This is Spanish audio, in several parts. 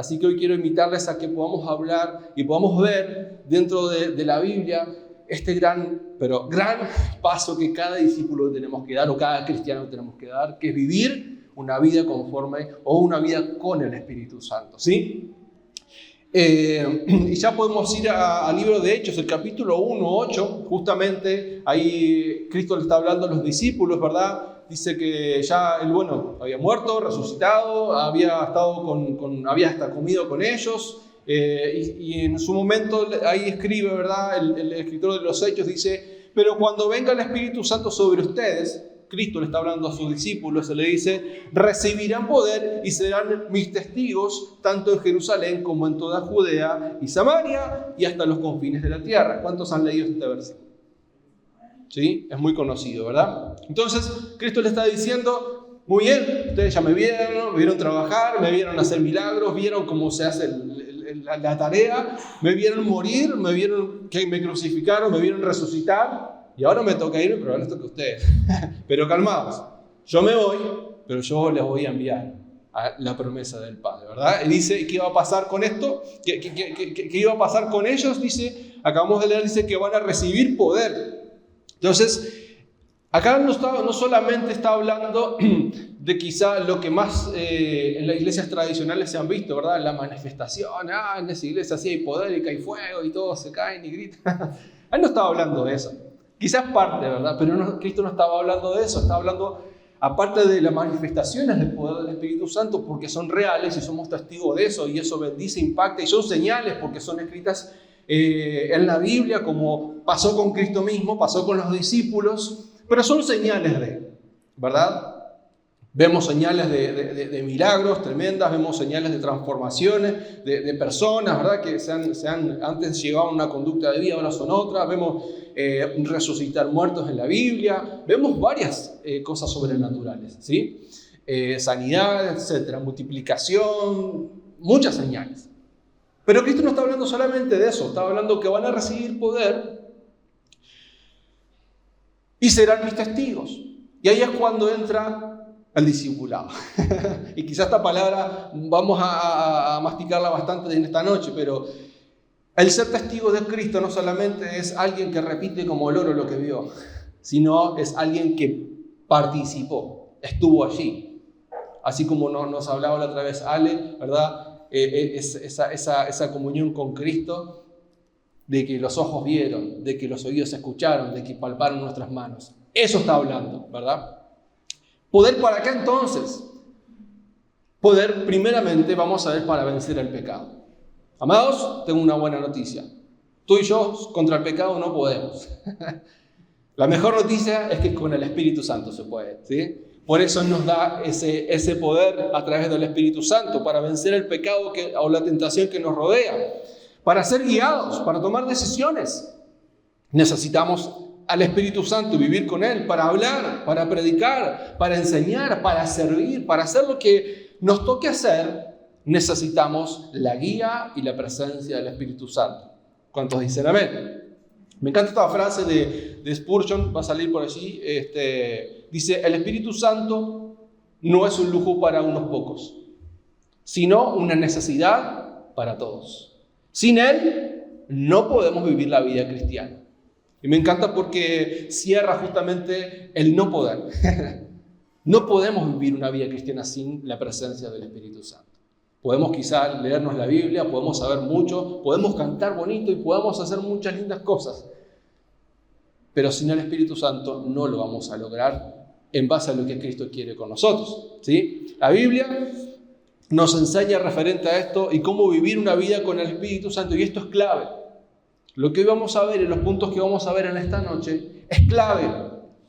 Así que hoy quiero invitarles a que podamos hablar y podamos ver dentro de la Biblia este gran paso que cada discípulo tenemos que dar, o cada cristiano tenemos que dar, que es vivir una vida conforme o una vida con el Espíritu Santo, ¿sí? Y ya podemos ir al libro de Hechos, el capítulo 1, 8, justamente ahí Cristo le está hablando a los discípulos, ¿verdad? Dice que ya él, había muerto, resucitado, había hasta comido con ellos, y en su momento ahí escribe, ¿verdad? El escritor de los Hechos dice, pero cuando venga el Espíritu Santo sobre ustedes, Cristo le está hablando a sus discípulos, se le dice, recibirán poder y serán mis testigos, tanto en Jerusalén como en toda Judea y Samaria y hasta los confines de la tierra. ¿Cuántos han leído este versículo? ¿Sí? Es muy conocido, ¿verdad? Entonces, Cristo le está diciendo, muy bien, ustedes ya me vieron trabajar, me vieron hacer milagros, vieron cómo se hace la tarea, me vieron morir, me vieron que me crucificaron, me vieron resucitar, y ahora me toca irme, pero ahora les toca a ustedes. Pero calmados, yo me voy, pero yo les voy a enviar a la promesa del Padre, ¿verdad? Y dice, ¿qué iba a pasar con esto? ¿Qué iba a pasar con ellos? Dice, acabamos de leer, dice que van a recibir poder. Entonces, acá no solamente está hablando de quizá lo que más en las iglesias tradicionales se han visto, ¿verdad? La manifestación, en esa iglesia sí hay poder y que hay fuego y todos se caen y gritan. Él no estaba hablando de eso. Quizás parte, ¿verdad? Pero Cristo no estaba hablando de eso, estaba hablando, aparte de las manifestaciones del poder del Espíritu Santo, porque son reales y somos testigos de eso, y eso bendice, impacta, y son señales porque son escritas en la Biblia, como pasó con Cristo mismo, pasó con los discípulos, pero son señales de, ¿verdad? Vemos señales de milagros tremendas, vemos señales de transformaciones de personas, ¿verdad? Que antes llevaban una conducta de vida, ahora son otras. Vemos resucitar muertos en la Biblia. Vemos varias cosas sobrenaturales, ¿sí? Sanidad, etcétera, multiplicación, muchas señales. Pero Cristo no está hablando solamente de eso, está hablando que van a recibir poder y serán mis testigos. Y ahí es cuando entra el discipulado. Y quizás esta palabra vamos a masticarla bastante en esta noche, pero el ser testigo de Cristo no solamente es alguien que repite como loro lo que vio, sino es alguien que participó, estuvo allí. Así como nos hablaba la otra vez Ale, ¿verdad? Esa comunión con Cristo, de que los ojos vieron, de que los oídos escucharon, de que palparon nuestras manos. Eso está hablando, ¿verdad? ¿Poder para qué entonces? Poder, primeramente, vamos a ver, para vencer el pecado. Amados, tengo una buena noticia. Tú y yo contra el pecado no podemos. La mejor noticia es que con el Espíritu Santo se puede, ¿sí? Por eso nos da ese poder a través del Espíritu Santo, para vencer el pecado o la tentación que nos rodea, para ser guiados, para tomar decisiones. Necesitamos al Espíritu Santo, vivir con Él, para hablar, para predicar, para enseñar, para servir, para hacer lo que nos toque hacer. Necesitamos la guía y la presencia del Espíritu Santo. ¿Cuántos dicen amén? Me encanta esta frase de Spurgeon, va a salir por allí. Dice, el Espíritu Santo no es un lujo para unos pocos, sino una necesidad para todos. Sin Él no podemos vivir la vida cristiana. Y me encanta porque cierra justamente el no poder. No podemos vivir una vida cristiana sin la presencia del Espíritu Santo. Podemos quizá leernos la Biblia, podemos saber mucho, podemos cantar bonito y podemos hacer muchas lindas cosas. Pero sin el Espíritu Santo no lo vamos a lograr en base a lo que Cristo quiere con nosotros, ¿sí? La Biblia nos enseña referente a esto y cómo vivir una vida con el Espíritu Santo, y esto es clave. Lo que hoy vamos a ver y los puntos que vamos a ver en esta noche es clave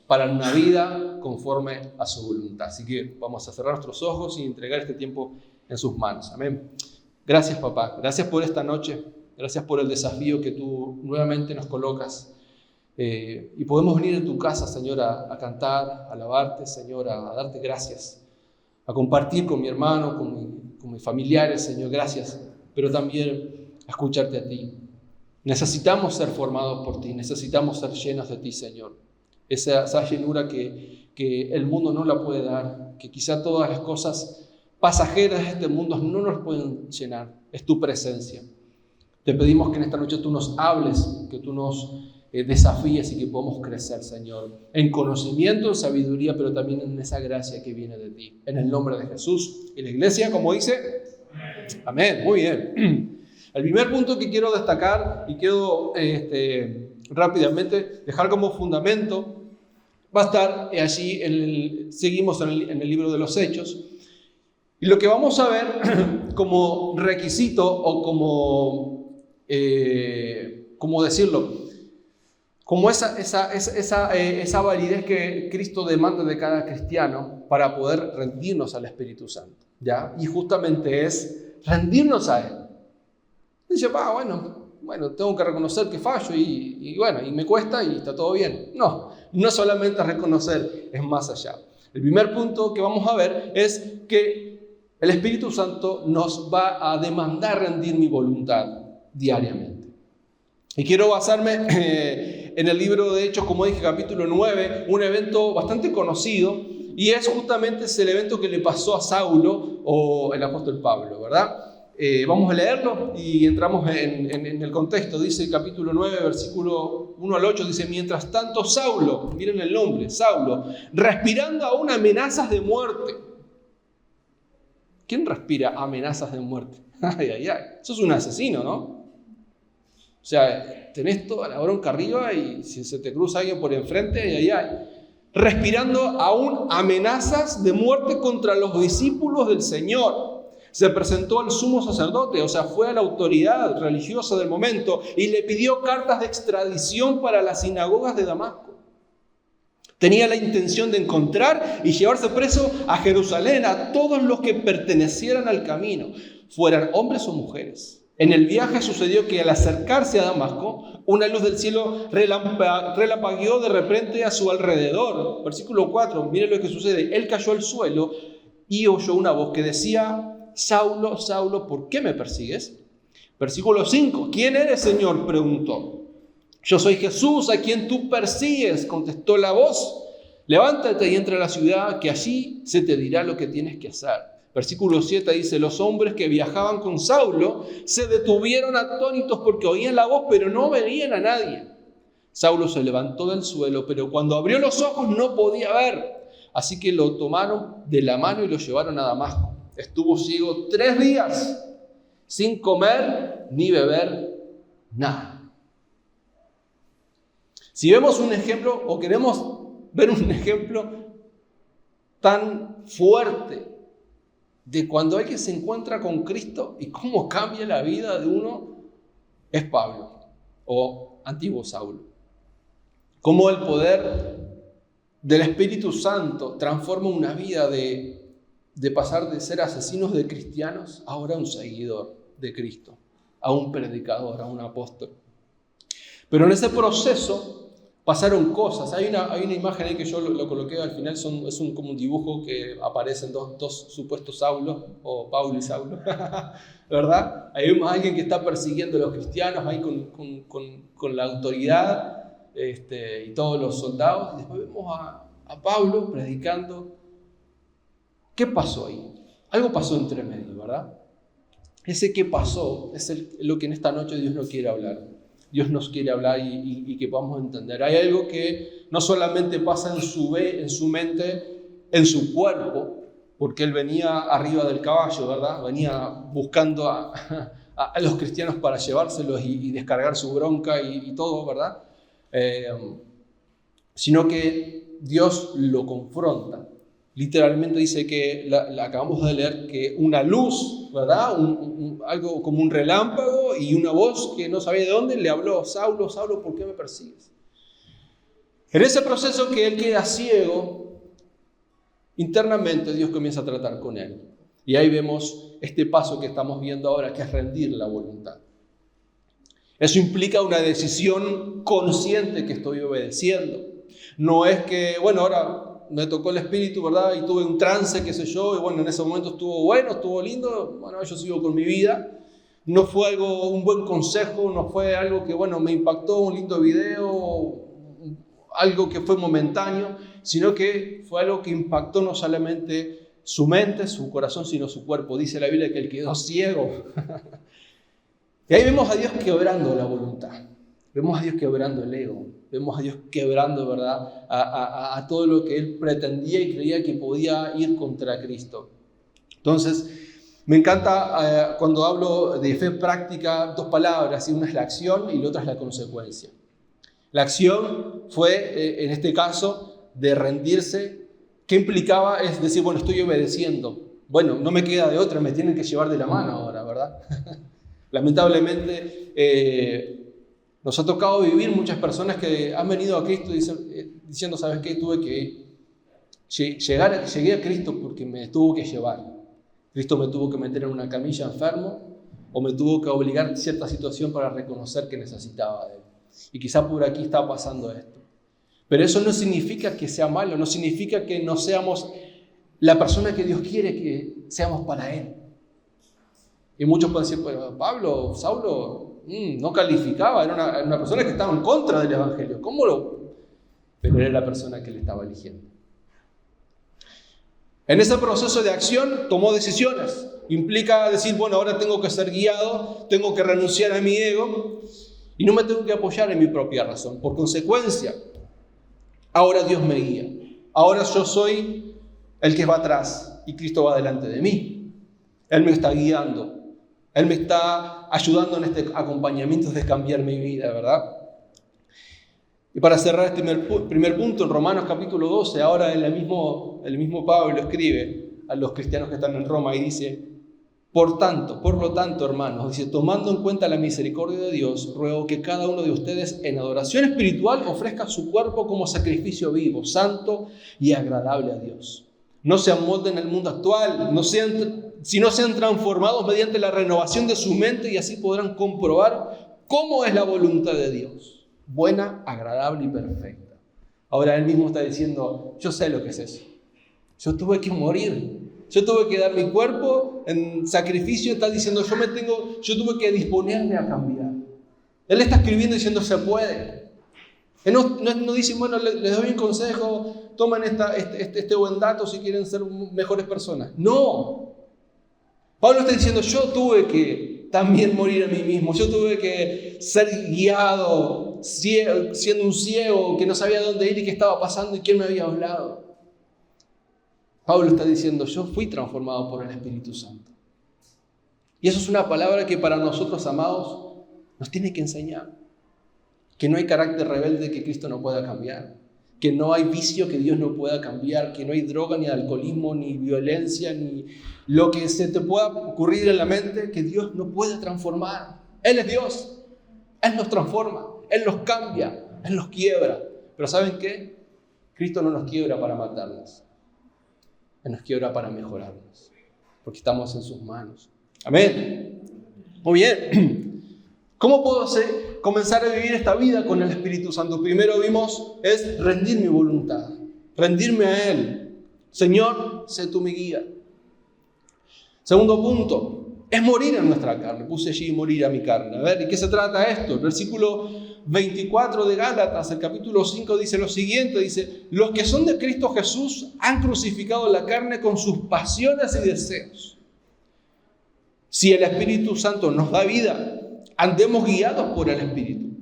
para una vida conforme a su voluntad. Así que vamos a cerrar nuestros ojos y entregar este tiempo en sus manos. Amén. Gracias, papá. Gracias por esta noche. Gracias por el desafío que tú nuevamente nos colocas. Y podemos venir en tu casa, Señor, a cantar, a alabarte, Señor, a darte gracias, a compartir con mi hermano, con mis familiares, Señor, gracias, pero también a escucharte a ti. Necesitamos ser formados por ti, necesitamos ser llenos de ti, Señor. Esa llenura que el mundo no la puede dar, que quizá todas las cosas pasajeras de este mundo no nos pueden llenar, es tu presencia. Te pedimos que en esta noche tú nos hables, que tú nos desafíes y que podamos crecer, Señor, en conocimiento, en sabiduría, pero también en esa gracia que viene de ti. En el nombre de Jesús. Y la iglesia, como dice, amén. Muy bien. El primer punto que quiero destacar y quiero rápidamente dejar como fundamento va a estar allí, seguimos en el libro de los Hechos. Y lo que vamos a ver como requisito o ¿cómo decirlo? Como esa validez que Cristo demanda de cada cristiano para poder rendirnos al Espíritu Santo, ¿ya? Y justamente es rendirnos a Él. Dice, bueno, tengo que reconocer que fallo y me cuesta y está todo bien. No solamente reconocer, es más allá. El primer punto que vamos a ver es que el Espíritu Santo nos va a demandar rendir mi voluntad diariamente. Y quiero basarme en el libro de Hechos, como dije, capítulo 9, un evento bastante conocido, y es justamente el evento que le pasó a Saulo o el apóstol Pablo, ¿verdad? Vamos a leerlo y entramos en el contexto. Dice el capítulo 9, versículo 1 al 8, dice: mientras tanto Saulo, miren el nombre, Saulo, respirando aún amenazas de muerte. ¿Quién respira amenazas de muerte? Eso es un asesino, ¿no? O sea, tenés toda la bronca arriba y si se te cruza alguien por enfrente, respirando aún amenazas de muerte contra los discípulos del Señor. Se presentó al sumo sacerdote, o sea, fue a la autoridad religiosa del momento y le pidió cartas de extradición para las sinagogas de Damasco. Tenía la intención de encontrar y llevarse preso a Jerusalén a todos los que pertenecieran al camino, fueran hombres o mujeres. En el viaje sucedió que al acercarse a Damasco, una luz del cielo relampagueó de repente a su alrededor. Versículo 4, miren lo que sucede. Él cayó al suelo y oyó una voz que decía: Saulo, Saulo, ¿por qué me persigues? Versículo 5, ¿quién eres, Señor?, preguntó. Yo soy Jesús, a quien tú persigues, contestó la voz. Levántate y entra a la ciudad, que allí se te dirá lo que tienes que hacer. Versículo 7 dice: los hombres que viajaban con Saulo se detuvieron atónitos porque oían la voz, pero no veían a nadie. Saulo se levantó del suelo, pero cuando abrió los ojos no podía ver. Así que lo tomaron de la mano y lo llevaron a Damasco. Estuvo ciego 3 días, sin comer ni beber nada. Si vemos un ejemplo, o queremos ver un ejemplo tan fuerte de cuando alguien se encuentra con Cristo y cómo cambia la vida de uno, es Pablo, o antiguo Saulo. Cómo el poder del Espíritu Santo transforma una vida de pasar de ser asesinos de cristianos a ahora un seguidor de Cristo, a un predicador, a un apóstol. Pero en ese proceso pasaron cosas. Hay una imagen ahí que yo lo coloqué al final, es como un dibujo que aparecen dos supuestos Saulos, o Pablo y Saulo, ¿verdad? Ahí vemos a alguien que está persiguiendo a los cristianos, ahí con la autoridad y todos los soldados. Y después vemos a Pablo predicando. ¿Qué pasó ahí? Algo pasó entre medio, ¿verdad? Ese qué pasó es lo que en esta noche Dios nos quiere hablar. Dios nos quiere hablar y que podamos entender. Hay algo que no solamente pasa en su mente, en su cuerpo, porque él venía arriba del caballo, ¿verdad? Venía buscando a los cristianos para llevárselos y descargar su bronca y todo, ¿verdad? Sino que Dios lo confronta. Literalmente dice que, la acabamos de leer, que una luz, ¿verdad? Algo como un relámpago y una voz que no sabía de dónde le habló: Saulo, Saulo, ¿por qué me persigues? En ese proceso que él queda ciego, internamente Dios comienza a tratar con él. Y ahí vemos este paso que estamos viendo ahora, que es rendir la voluntad. Eso implica una decisión consciente que estoy obedeciendo. No es que, ahora me tocó el Espíritu, ¿verdad? Y tuve un trance, qué sé yo, y en ese momento estuvo bueno, estuvo lindo, yo sigo con mi vida. No fue un buen consejo, no fue algo que, me impactó, un lindo video, algo que fue momentáneo, sino que fue algo que impactó no solamente su mente, su corazón, sino su cuerpo. Dice la Biblia que él quedó ciego. Y ahí vemos a Dios quebrando la voluntad. Vemos a Dios quebrando el ego. Vemos a Dios quebrando, ¿verdad?, a todo lo que él pretendía y creía que podía ir contra Cristo. Entonces, me encanta cuando hablo de fe práctica, dos palabras, y una es la acción y la otra es la consecuencia. La acción fue, en este caso, de rendirse. ¿Qué implicaba? Es decir, bueno, estoy obedeciendo. Bueno, no me queda de otra, me tienen que llevar de la mano ahora, ¿verdad? Lamentablemente, nos ha tocado vivir muchas personas que han venido a Cristo diciendo, ¿sabes qué? Llegué a Cristo porque me tuvo que llevar. Cristo me tuvo que meter en una camilla enfermo o me tuvo que obligar a cierta situación para reconocer que necesitaba de él. Y quizá por aquí está pasando esto. Pero eso no significa que sea malo, no significa que no seamos la persona que Dios quiere que seamos para él. Y muchos pueden decir, pero Saulo no calificaba, era una persona que estaba en contra del Evangelio. Pero era la persona que le estaba eligiendo. En ese proceso de acción tomó decisiones. Implica decir, bueno, ahora tengo que ser guiado, tengo que renunciar a mi ego y no me tengo que apoyar en mi propia razón. Por consecuencia, ahora Dios me guía. Ahora yo soy el que va atrás y Cristo va delante de mí. Él me está guiando. Él me está ayudando en este acompañamiento de cambiar mi vida, ¿verdad? Y para cerrar este primer punto, en Romanos capítulo 12, ahora el mismo Pablo escribe a los cristianos que están en Roma y dice, por lo tanto, hermanos, dice, tomando en cuenta la misericordia de Dios, ruego que cada uno de ustedes en adoración espiritual ofrezca su cuerpo como sacrificio vivo, santo y agradable a Dios. No se amolden al mundo actual, sino sean transformados mediante la renovación de su mente y así podrán comprobar cómo es la voluntad de Dios. Buena, agradable y perfecta. Ahora él mismo está diciendo, yo sé lo que es eso. Yo tuve que morir. Yo tuve que dar mi cuerpo en sacrificio. Está diciendo, yo tuve que disponerme a cambiar. Él está escribiendo diciendo, se puede. Él no dice, bueno, les doy un consejo, tomen este buen dato si quieren ser mejores personas. No. Pablo está diciendo, yo tuve que también morir a mí mismo. Yo tuve que ser guiado, siendo un ciego que no sabía dónde ir y qué estaba pasando y quién me había hablado. Pablo está diciendo, yo fui transformado por el Espíritu Santo. Y eso es una palabra que para nosotros, amados, nos tiene que enseñar. Que no hay carácter rebelde que Cristo no pueda cambiar. Que no hay vicio que Dios no pueda cambiar. Que no hay droga, ni alcoholismo, ni violencia, ni lo que se te pueda ocurrir en la mente que Dios no puede transformar. Él es Dios. Él nos transforma. Él nos cambia. Él nos quiebra. Pero ¿saben qué? Cristo no nos quiebra para matarnos. Él nos quiebra para mejorarnos. Porque estamos en sus manos. Amén. Muy bien. ¿Cómo puedo comenzar a vivir esta vida con el Espíritu Santo? Primero vimos es rendir mi voluntad. Rendirme a Él. Señor, sé tú mi guía. Segundo punto, es morir a nuestra carne. Puse allí morir a mi carne. A ver, ¿de qué se trata esto? El versículo 24 de Gálatas, el capítulo 5, dice lo siguiente. Dice, los que son de Cristo Jesús han crucificado la carne con sus pasiones y deseos. Si el Espíritu Santo nos da vida, andemos guiados por el Espíritu.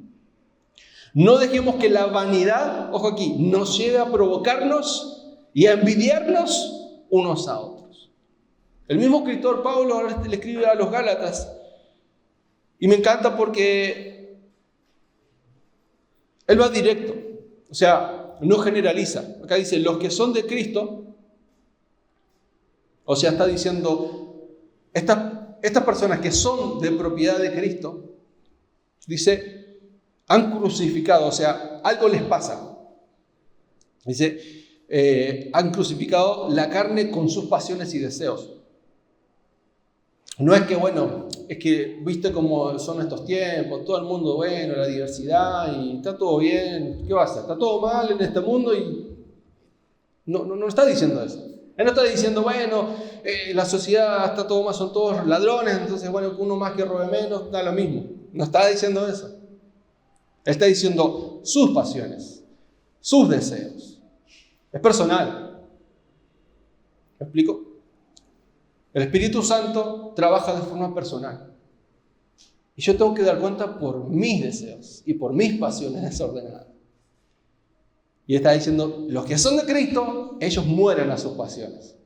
No dejemos que la vanidad, ojo aquí, nos lleve a provocarnos y a envidiarnos unos a otros. El mismo escritor Pablo ahora le escribe a los Gálatas y me encanta porque él va directo, o sea, no generaliza. Acá dice, los que son de Cristo, o sea, está diciendo, estas personas que son de propiedad de Cristo, dice, han crucificado, o sea, algo les pasa. Dice, han crucificado la carne con sus pasiones y deseos. No es que, bueno, es que viste cómo son estos tiempos, todo el mundo, bueno, la diversidad y está todo bien, ¿qué va a hacer? Está todo mal en este mundo y no está diciendo eso. Él no está diciendo, bueno, la sociedad está todo mal, son todos ladrones, entonces, bueno, uno más que robe menos, da lo mismo. No está diciendo eso. Él está diciendo sus pasiones, sus deseos. Es personal. ¿Me explico? El Espíritu Santo trabaja de forma personal. Y yo tengo que dar cuenta por mis deseos y por mis pasiones desordenadas. Y está diciendo, los que son de Cristo, ellos mueren a sus pasiones.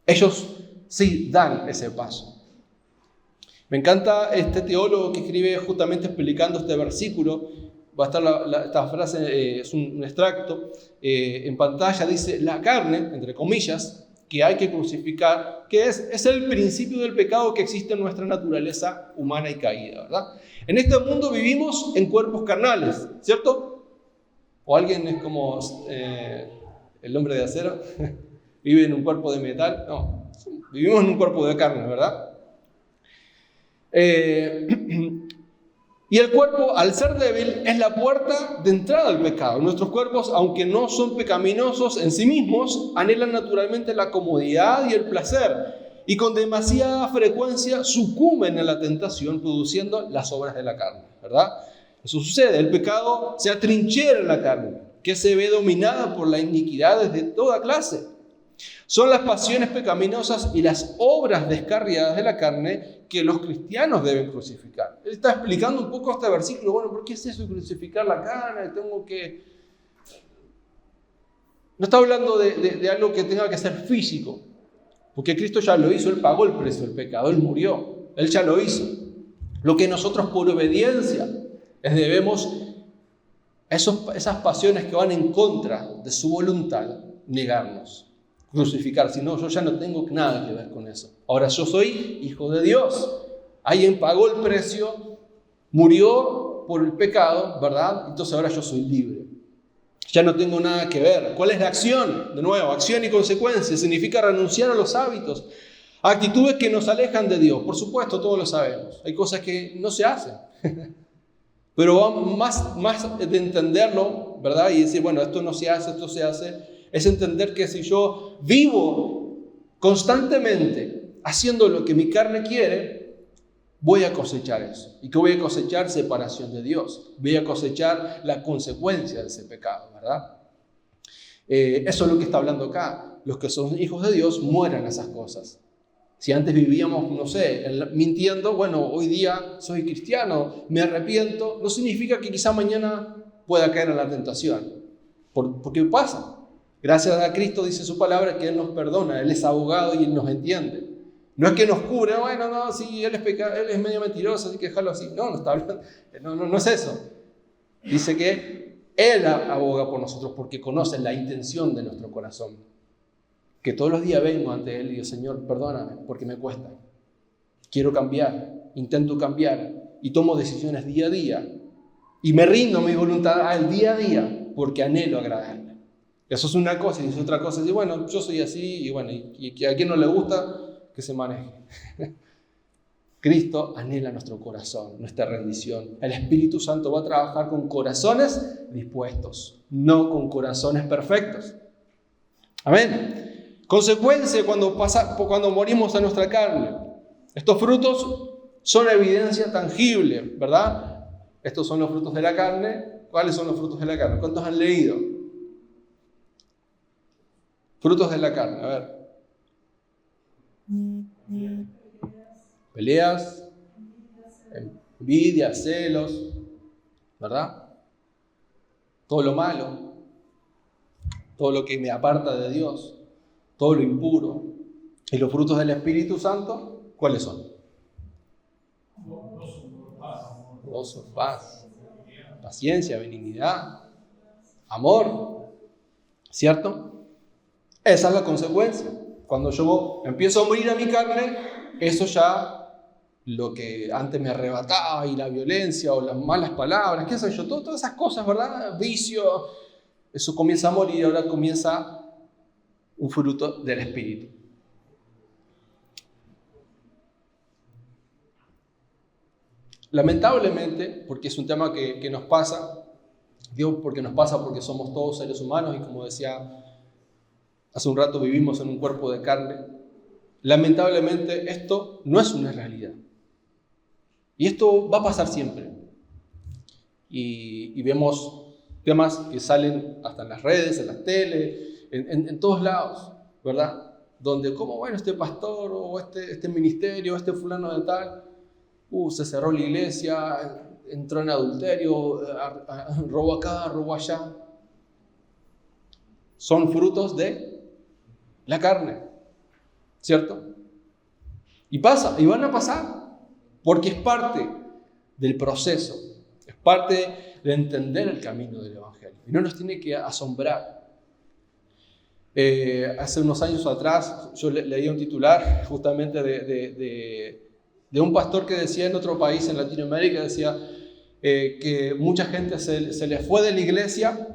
Ellos sí dan ese paso. Me encanta este teólogo que escribe justamente explicando este versículo. Va a estar esta frase, es un extracto en pantalla. Dice, la carne, entre comillas, que hay que crucificar, que es el principio del pecado que existe en nuestra naturaleza humana y caída, ¿verdad? En este mundo vivimos en cuerpos carnales, ¿cierto? ¿O alguien es como el hombre de acero? ¿Vive en un cuerpo de metal? No, vivimos en un cuerpo de carne, ¿verdad? Y el cuerpo, al ser débil, es la puerta de entrada al pecado. Nuestros cuerpos, aunque no son pecaminosos en sí mismos, anhelan naturalmente la comodidad y el placer, y con demasiada frecuencia sucumben a la tentación, produciendo las obras de la carne, ¿verdad? Eso sucede, el pecado se atrinchera en la carne, que se ve dominada por la iniquidad de toda clase. Son las pasiones pecaminosas y las obras descarriadas de la carne que los cristianos deben crucificar. Él está explicando un poco este versículo. Bueno, ¿por qué es eso de crucificar la carne? No está hablando de algo que tenga que ser físico, porque Cristo ya lo hizo. Él pagó el precio del pecado, Él murió, Él ya lo hizo. Lo que nosotros por obediencia debemos, esas pasiones que van en contra de su voluntad, negarnos. Crucificar, si no, yo ya no tengo nada que ver con eso. Ahora yo soy hijo de Dios. Alguien pagó el precio, murió por el pecado, ¿verdad? Entonces ahora yo soy libre. Ya no tengo nada que ver. ¿Cuál es la acción? De nuevo, acción y consecuencia. Significa renunciar a los hábitos, a actitudes que nos alejan de Dios. Por supuesto, todos lo sabemos. Hay cosas que no se hacen. Pero más de entenderlo, ¿verdad? Y decir, bueno, esto no se hace, esto se hace. Es entender que si yo vivo constantemente haciendo lo que mi carne quiere, voy a cosechar eso. ¿Y qué voy a cosechar? Separación de Dios. Voy a cosechar la consecuencia de ese pecado, ¿verdad? Eso es lo que está hablando acá. Los que son hijos de Dios mueran esas cosas. Si antes vivíamos, no sé, mintiendo, bueno, hoy día soy cristiano, me arrepiento, no significa que quizá mañana pueda caer en la tentación. Porque pasa. Gracias a Cristo, dice su palabra, que Él nos perdona, Él es abogado y Él nos entiende. No es que nos cubre, bueno, no, sí, Él es medio mentiroso, así que déjalo así. No está hablando, no es eso. Dice que Él aboga por nosotros porque conoce la intención de nuestro corazón. Que todos los días vengo ante Él y digo, Señor, perdóname, porque me cuesta. Quiero cambiar, intento cambiar y tomo decisiones día a día. Y me rindo a mi voluntad al día a día porque anhelo agradarle. Eso es una cosa, y es otra cosa. Y bueno, yo soy así, y bueno, y a quien no le gusta, que se maneje. Cristo anhela nuestro corazón, nuestra rendición. El Espíritu Santo va a trabajar con corazones dispuestos, no con corazones perfectos. Amén. Consecuencia cuando morimos a nuestra carne. Estos frutos son evidencia tangible, ¿verdad? Estos son los frutos de la carne. ¿Cuáles son los frutos de la carne? ¿Cuántos han leído? Frutos de la carne, a ver. Peleas, envidia, celos, ¿verdad? Todo lo malo, todo lo que me aparta de Dios, todo lo impuro. ¿Y los frutos del Espíritu Santo? ¿Cuáles son? Gozo, paz, paciencia, benignidad, amor, ¿cierto? Esa es la consecuencia. Cuando yo empiezo a morir a mi carne, eso ya, lo que antes me arrebataba, y la violencia o las malas palabras, qué sé yo, todas esas cosas, ¿verdad? Vicio, eso comienza a morir y ahora comienza un fruto del Espíritu. Lamentablemente, porque es un tema que nos pasa, digo porque nos pasa porque somos todos seres humanos y como decía hace un rato, vivimos en un cuerpo de carne. Lamentablemente esto no es una realidad. Y esto va a pasar siempre. Y vemos temas que salen hasta en las redes, en las tele, en todos lados, ¿verdad? donde como, bueno, este pastor o este ministerio, este fulano de tal, se cerró la iglesia, entró en adulterio, robó acá, robó allá. Son frutos de la carne, ¿cierto? Y pasa, y van a pasar, porque es parte del proceso, es parte de entender el camino del Evangelio. Y no nos tiene que asombrar. Hace unos años atrás yo leí un titular justamente de un pastor que decía en otro país en Latinoamérica, decía que mucha gente se le fue de la iglesia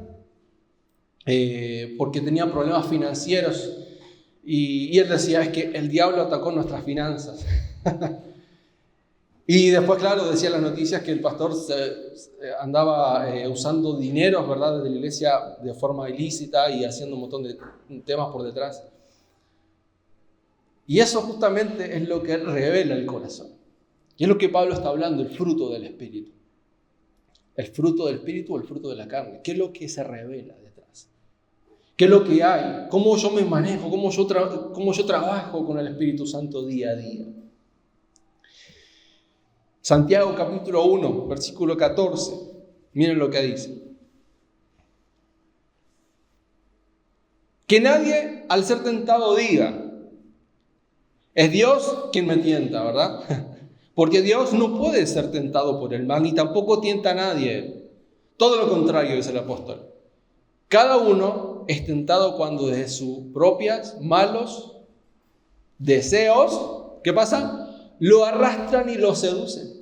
porque tenía problemas financieros y él decía, es que el diablo atacó nuestras finanzas. Y después, claro, decía las noticias que el pastor andaba usando dineros, ¿verdad?, de la iglesia de forma ilícita y haciendo un montón de temas por detrás. Y eso justamente es lo que revela el corazón. Y es lo que Pablo está hablando, el fruto del Espíritu. El fruto del Espíritu o el fruto de la carne. ¿Qué es lo que se revela detrás? ¿Qué es lo que hay? ¿Cómo yo me manejo? ¿Cómo yo trabajo con el Espíritu Santo día a día? Santiago capítulo 1, versículo 14. Miren lo que dice. Que nadie al ser tentado diga, es Dios quien me tienta, ¿verdad? Porque Dios no puede ser tentado por el mal, ni tampoco tienta a nadie. Todo lo contrario, dice el apóstol. Cada uno es tentado cuando desde sus propios malos deseos, ¿qué pasa? Lo arrastran y lo seducen.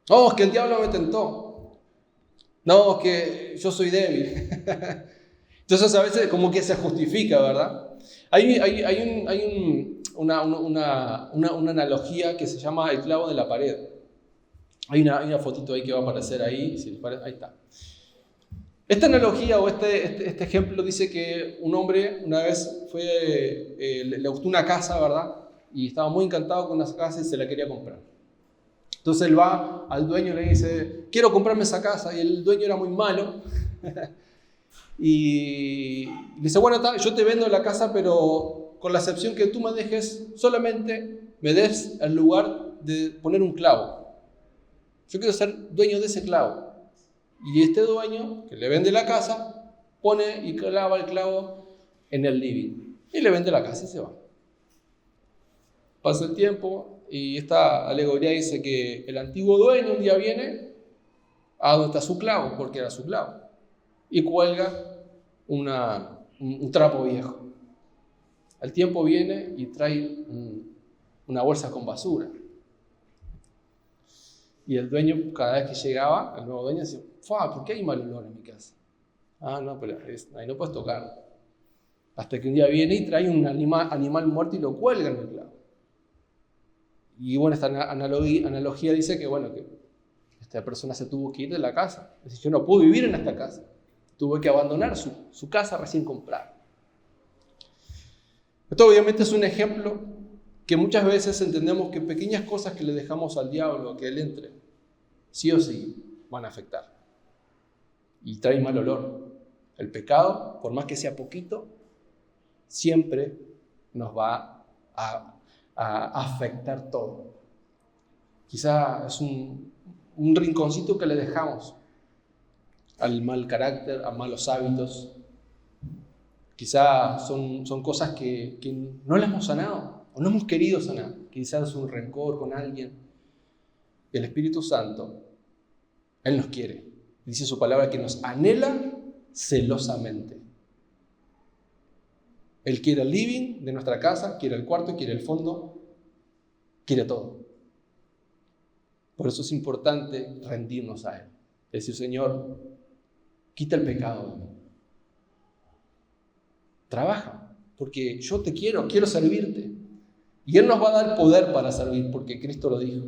No, es que el diablo me tentó. No, es que yo soy débil. Entonces a veces como que se justifica, ¿verdad? Hay una analogía que se llama el clavo de la pared. Hay una fotito ahí que va a aparecer ahí. Ahí está. Esta analogía o este ejemplo dice que un hombre una vez le gustó una casa, ¿verdad? Y estaba muy encantado con esa casa y se la quería comprar. Entonces él va al dueño y le dice, quiero comprarme esa casa. Y el dueño era muy malo. Y le dice, bueno, yo te vendo la casa, pero con la excepción que tú me dejes, solamente me des el lugar de poner un clavo. Yo quiero ser dueño de ese clavo. Y este dueño, que le vende la casa, pone y clava el clavo en el living. Y le vende la casa y se va. Pasa el tiempo y esta alegoría dice que el antiguo dueño un día viene a donde está su clavo, porque era su clavo, y cuelga un trapo viejo. Al tiempo viene y trae una bolsa con basura. Y el dueño, cada vez que llegaba, el nuevo dueño decía, ¿por qué hay mal olor en mi casa? No, pero ahí no puedes tocar. Hasta que un día viene y trae un animal muerto y lo cuelga en el clavo. Y bueno, esta analogía dice que, bueno, que esta persona se tuvo que ir de la casa. Es decir, yo no puedo vivir en esta casa. Tuve que abandonar su casa recién comprada. Esto obviamente es un ejemplo que muchas veces entendemos que pequeñas cosas que le dejamos al diablo a que él entre, sí o sí van a afectar. Y trae mal olor. El pecado, por más que sea poquito, siempre nos va a afectar todo. Quizá es un rinconcito que le dejamos al mal carácter, a malos hábitos. Quizá son cosas que no le hemos sanado o no hemos querido sanar. Quizás es un rencor con alguien. Y el Espíritu Santo, Él nos quiere. Dice su palabra que nos anhela celosamente. Él quiere el living de nuestra casa, quiere el cuarto, quiere el fondo, quiere todo. Por eso es importante rendirnos a Él. Decir, Señor, quita el pecado de mí. Trabaja, porque yo te quiero servirte. Y Él nos va a dar poder para servir, porque Cristo lo dijo.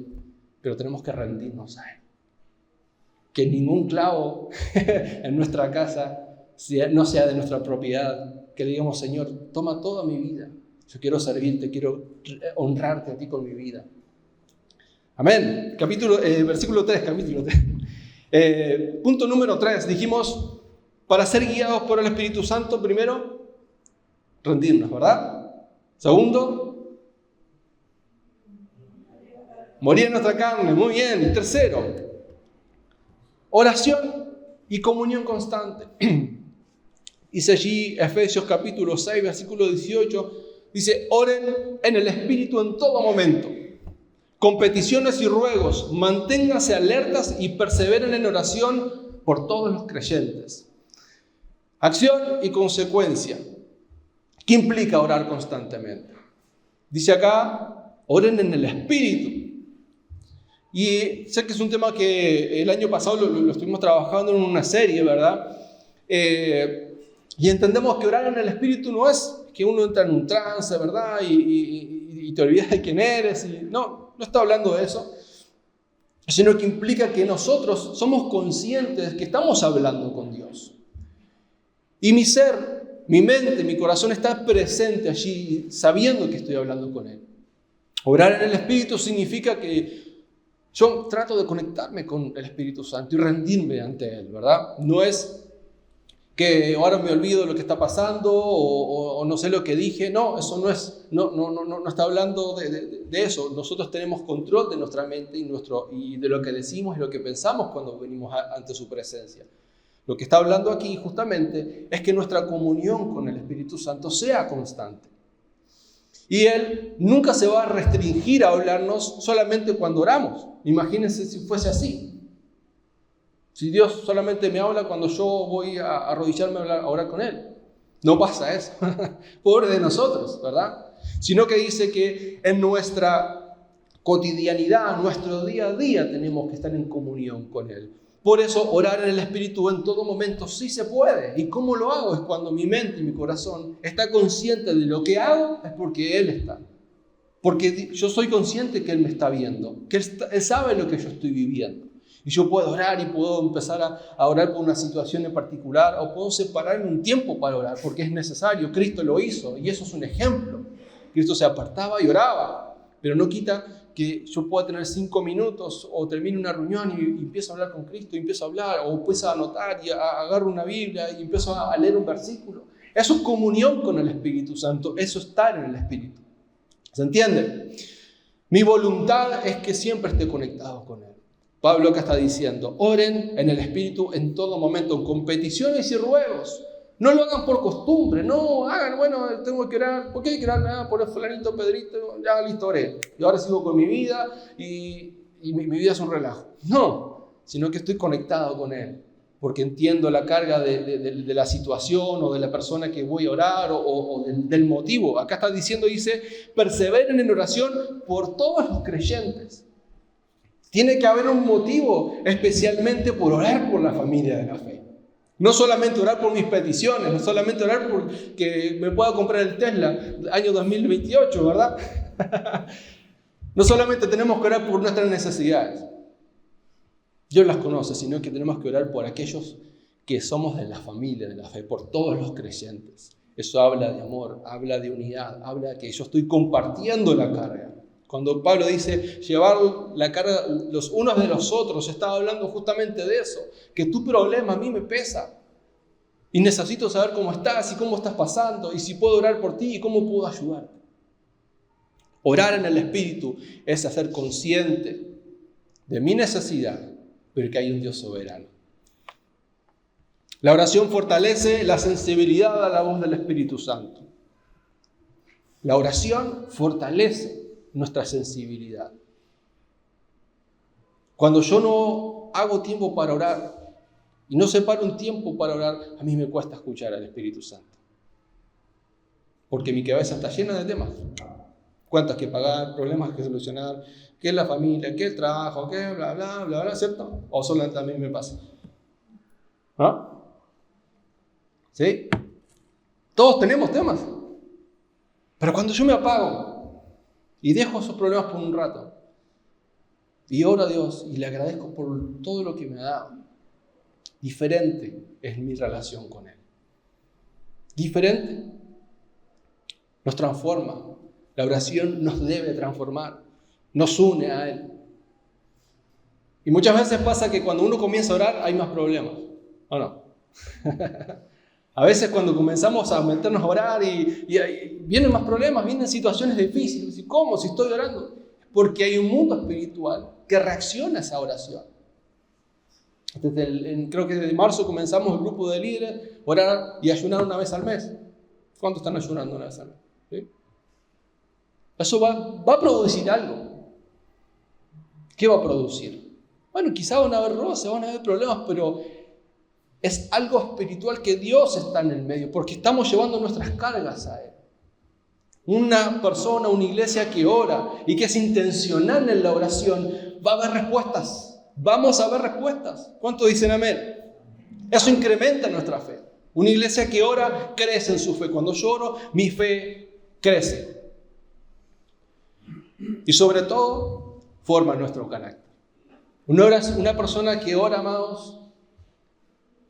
Pero tenemos que rendirnos a Él. Que ningún clavo en nuestra casa no sea de nuestra propiedad. Que digamos, Señor, toma toda mi vida. Yo quiero servirte, quiero honrarte a ti con mi vida. Amén. Versículo 3, capítulo 3. Punto número 3. Dijimos, para ser guiados por el Espíritu Santo, primero, rendirnos, ¿verdad? Segundo, morir en nuestra carne. Muy bien. Y tercero, oración y comunión constante. Dice allí Efesios capítulo 6, versículo 18, dice, oren en el Espíritu en todo momento, con peticiones y ruegos, manténganse alertas y perseveren en oración por todos los creyentes. Acción y consecuencia. ¿Qué implica orar constantemente? Dice acá, oren en el Espíritu. Y sé que es un tema que el año pasado lo estuvimos trabajando en una serie, ¿verdad? Y entendemos que orar en el Espíritu no es que uno entra en un trance, ¿verdad? Y te olvidas de quién eres. No está hablando de eso. Sino que implica que nosotros somos conscientes que estamos hablando con Dios. Y mi ser, mi mente, mi corazón está presente allí, sabiendo que estoy hablando con Él. Orar en el Espíritu significa que yo trato de conectarme con el Espíritu Santo y rendirme ante Él, ¿verdad? No es que ahora me olvido de lo que está pasando o no sé lo que dije. No, eso no es, no está hablando de eso. Nosotros tenemos control de nuestra mente y de lo que decimos y lo que pensamos cuando venimos ante su presencia. Lo que está hablando aquí justamente es que nuestra comunión con el Espíritu Santo sea constante. Y Él nunca se va a restringir a hablarnos solamente cuando oramos. Imagínense si fuese así. Si Dios solamente me habla cuando yo voy a arrodillarme a orar con Él. No pasa eso. Pobre de nosotros, ¿verdad? Sino que dice que en nuestra cotidianidad, nuestro día a día, tenemos que estar en comunión con Él. Por eso orar en el Espíritu en todo momento sí se puede. ¿Y cómo lo hago? Es cuando mi mente y mi corazón está consciente de lo que hago, es porque Él está. Porque yo soy consciente que Él me está viendo, que Él sabe lo que yo estoy viviendo. Y yo puedo orar y puedo empezar a orar por una situación en particular, o puedo separarme un tiempo para orar, porque es necesario. Cristo lo hizo y eso es un ejemplo. Cristo se apartaba y oraba, pero no quita que yo pueda tener 5 minutos o termine una reunión y empiezo a hablar con Cristo, y empiezo a hablar, o empiezo a anotar y agarro una Biblia y empiezo a leer un versículo. Eso es comunión con el Espíritu Santo, eso es estar en el Espíritu. ¿Se entiende? Mi voluntad es que siempre esté conectado con Él. Pablo acá está diciendo, oren en el Espíritu en todo momento, con peticiones y ruegos. No lo hagan por costumbre, no hagan, bueno, tengo que orar, ¿por qué hay que orar? Por el fulanito, Pedrito, ya listo, oré. Y ahora sigo con mi vida y mi vida es un relajo. No, sino que estoy conectado con Él, porque entiendo la carga de la situación o de la persona que voy a orar o del motivo. Acá está diciendo, dice, perseveren en oración por todos los creyentes. Tiene que haber un motivo, especialmente por orar por la familia de la fe. No solamente orar por mis peticiones, no solamente orar por que me pueda comprar el Tesla año 2028, ¿verdad? No solamente tenemos que orar por nuestras necesidades. Dios las conoce, sino que tenemos que orar por aquellos que somos de la familia de la fe, por todos los creyentes. Eso habla de amor, habla de unidad, habla de que yo estoy compartiendo la carga. Cuando Pablo dice llevar la carga los unos de los otros, está hablando justamente de eso, que tu problema a mí me pesa y necesito saber cómo estás y cómo estás pasando y si puedo orar por ti y cómo puedo ayudarte. Orar en el Espíritu es hacer consciente de mi necesidad, pero que hay un Dios soberano. La oración fortalece la sensibilidad a la voz del Espíritu Santo. La oración fortalece nuestra sensibilidad. Cuando yo no hago tiempo para orar y no separo un tiempo para orar, a mí me cuesta escuchar al Espíritu Santo. Porque mi cabeza está llena de temas. Cuentas que pagar, problemas que solucionar, qué es la familia, qué es el trabajo, qué bla, bla, bla, bla, ¿cierto? O solamente a mí me pasa. ¿Ah? ¿Sí? Todos tenemos temas. Pero cuando yo me apago y dejo esos problemas por un rato y oro a Dios y le agradezco por todo lo que me ha dado, diferente es mi relación con Él. Diferente. Nos transforma. La oración nos debe transformar. Nos une a Él. Y muchas veces pasa que cuando uno comienza a orar hay más problemas. ¿O no? A veces cuando comenzamos a meternos a orar y vienen más problemas, vienen situaciones difíciles. ¿Y cómo? Si estoy orando. Porque hay un mundo espiritual que reacciona a esa oración. Creo que desde marzo comenzamos el grupo de líderes, orar y ayunar una vez al mes. ¿Cuántos están ayunando una vez al mes? ¿Sí? Eso va a producir algo. ¿Qué va a producir? Bueno, quizá van a haber roces, van a haber problemas, pero es algo espiritual que Dios está en el medio, porque estamos llevando nuestras cargas a Él. Una persona, una iglesia que ora y que es intencional en la oración, va a haber respuestas. Vamos a ver respuestas. ¿Cuántos dicen amén? Eso incrementa nuestra fe. Una iglesia que ora crece en su fe. Cuando yo oro, mi fe crece. Y sobre todo, forma nuestro carácter. Una persona que ora, amados,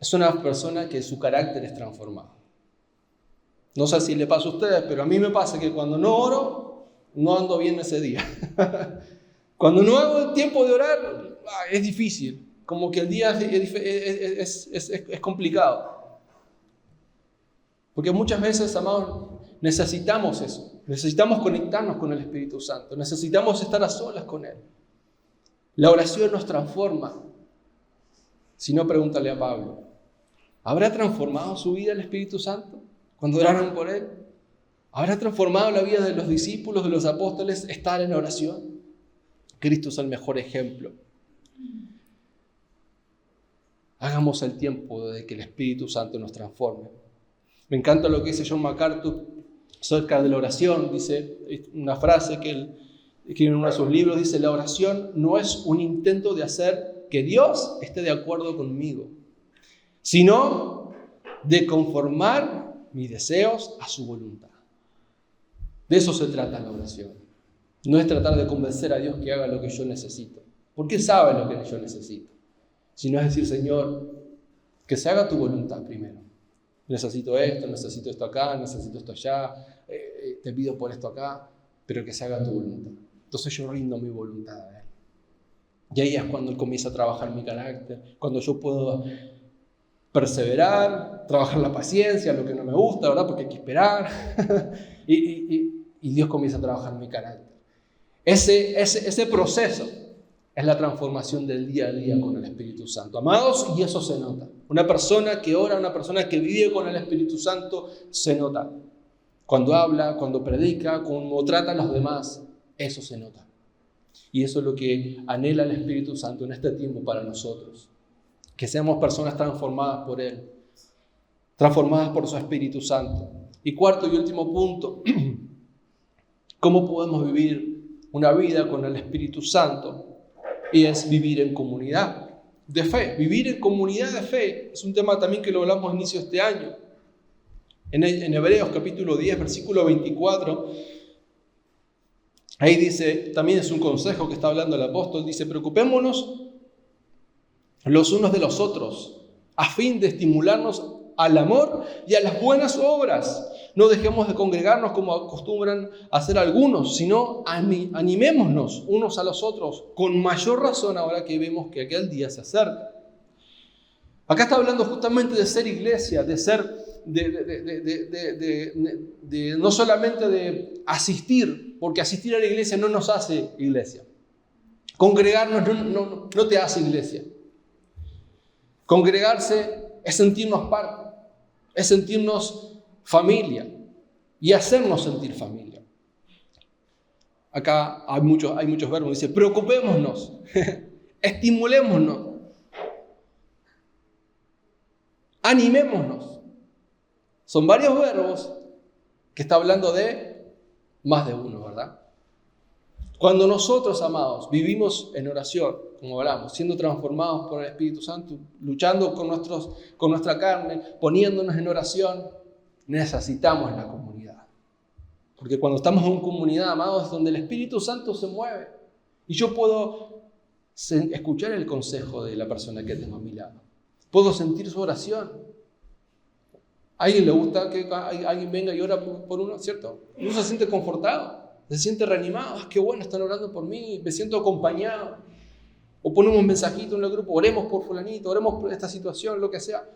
es una persona que su carácter es transformado. No sé si le pasa a ustedes, pero a mí me pasa que cuando no oro, no ando bien ese día. Cuando no hago el tiempo de orar, es difícil. Como que el día es complicado. Porque muchas veces, amados, necesitamos eso. Necesitamos conectarnos con el Espíritu Santo. Necesitamos estar a solas con Él. La oración nos transforma. Si no, pregúntale a Pablo. ¿Habrá transformado su vida el Espíritu Santo cuando oraron por Él? ¿Habrá transformado la vida de los discípulos, de los apóstoles, estar en oración? Cristo es el mejor ejemplo. Hagamos el tiempo de que el Espíritu Santo nos transforme. Me encanta lo que dice John MacArthur acerca de la oración. Dice una frase que él escribe en uno de sus libros, dice: la oración no es un intento de hacer que Dios esté de acuerdo conmigo, sino de conformar mis deseos a su voluntad. De eso se trata la oración. No es tratar de convencer a Dios que haga lo que yo necesito, porque Él sabe lo que yo necesito. Sino es decir: Señor, que se haga tu voluntad primero. Necesito esto acá, necesito esto allá, te pido por esto acá, pero que se haga tu voluntad. Entonces yo rindo mi voluntad a Él. Y ahí es cuando Él comienza a trabajar mi carácter, cuando yo puedo perseverar, trabajar la paciencia, lo que no me gusta, ¿verdad? Porque hay que esperar. y Dios comienza a trabajar mi carácter. Ese proceso es la transformación del día a día con el Espíritu Santo. Amados, y eso se nota. Una persona que ora, una persona que vive con el Espíritu Santo, se nota. Cuando habla, cuando predica, cuando trata a los demás, eso se nota. Y eso es lo que anhela el Espíritu Santo en este tiempo para nosotros. Que seamos personas transformadas por Él, transformadas por su Espíritu Santo. Y cuarto y último punto, ¿cómo podemos vivir una vida con el Espíritu Santo? Y es vivir en comunidad de fe. Vivir en comunidad de fe es un tema también que lo hablamos a inicio de este año. En Hebreos capítulo 10, versículo 24, ahí dice, también es un consejo que está hablando el apóstol, dice: preocupémonos los unos de los otros, a fin de estimularnos al amor y a las buenas obras. No dejemos de congregarnos como acostumbran a hacer algunos, sino animémonos unos a los otros, con mayor razón ahora que vemos que aquel día se acerca. Acá está hablando justamente de ser iglesia, de ser, no solamente de asistir, porque asistir a la iglesia no nos hace iglesia. Congregarnos no te hace iglesia. Congregarse es sentirnos parte, es sentirnos familia y hacernos sentir familia. Acá hay muchos verbos. Dice: preocupémonos, estimulémonos, animémonos. Son varios verbos que está hablando de más de uno, ¿verdad? Cuando nosotros, amados, vivimos en oración, como hablamos, siendo transformados por el Espíritu Santo, luchando con nuestra carne, poniéndonos en oración, necesitamos la comunidad. Porque cuando estamos en comunidad, amados, es donde el Espíritu Santo se mueve. Y yo puedo escuchar el consejo de la persona que tengo a mi lado. Puedo sentir su oración. ¿A alguien le gusta que alguien venga y ora por uno? ¿Cierto? Uno se siente confortado, se siente reanimado. ¡Qué bueno, están orando por mí! Me siento acompañado. O ponemos un mensajito en el grupo: oremos por fulanito, oremos por esta situación, lo que sea.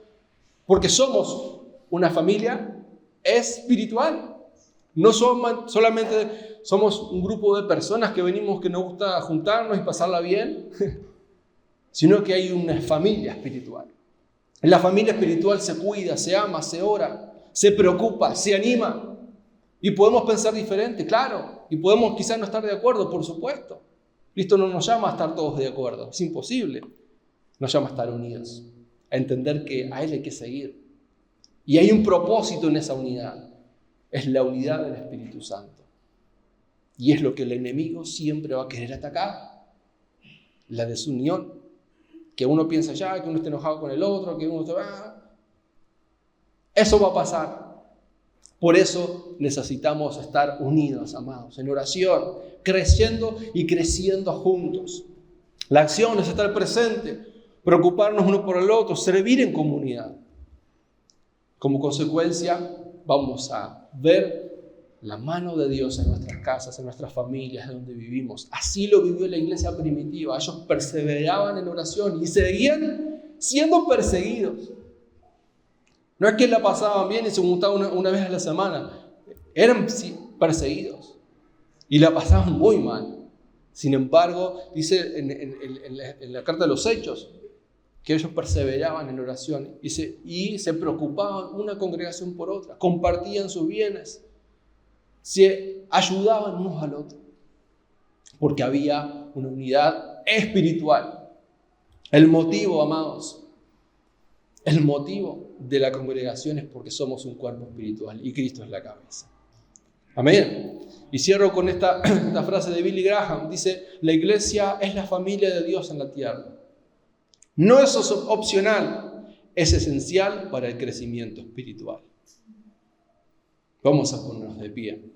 Porque somos una familia espiritual. No solamente somos un grupo de personas que venimos, que nos gusta juntarnos y pasarla bien, sino que hay una familia espiritual. En la familia espiritual se cuida, se ama, se ora, se preocupa, se anima. Y podemos pensar diferente, claro. Y podemos quizás no estar de acuerdo, por supuesto. Cristo no nos llama a estar todos de acuerdo, es imposible. Nos llama a estar unidos, a entender que a Él hay que seguir. Y hay un propósito en esa unidad. Es la unidad del Espíritu Santo. Y es lo que el enemigo siempre va a querer atacar. La desunión. Que uno piensa ya, que uno esté enojado con el otro, que uno esté... Eso va a pasar. Por eso necesitamos estar unidos, amados, en oración, creciendo y creciendo juntos. La acción es estar presente, preocuparnos uno por el otro, servir en comunidad. Como consecuencia, vamos a ver la mano de Dios en nuestras casas, en nuestras familias, en donde vivimos. Así lo vivió la iglesia primitiva. Ellos perseveraban en oración y seguían siendo perseguidos. No es que la pasaban bien y se juntaban una vez a la semana. Eran perseguidos y la pasaban muy mal. Sin embargo, dice en la carta de los Hechos, que ellos perseveraban en oración y se preocupaban una congregación por otra, compartían sus bienes, se ayudaban unos al otro, porque había una unidad espiritual. El motivo, amados, el motivo de la congregación es porque somos un cuerpo espiritual y Cristo es la cabeza. Amén. Y cierro con esta frase de Billy Graham. Dice, la iglesia es la familia de Dios en la tierra. No es opcional, es esencial para el crecimiento espiritual. Vamos a ponernos de pie.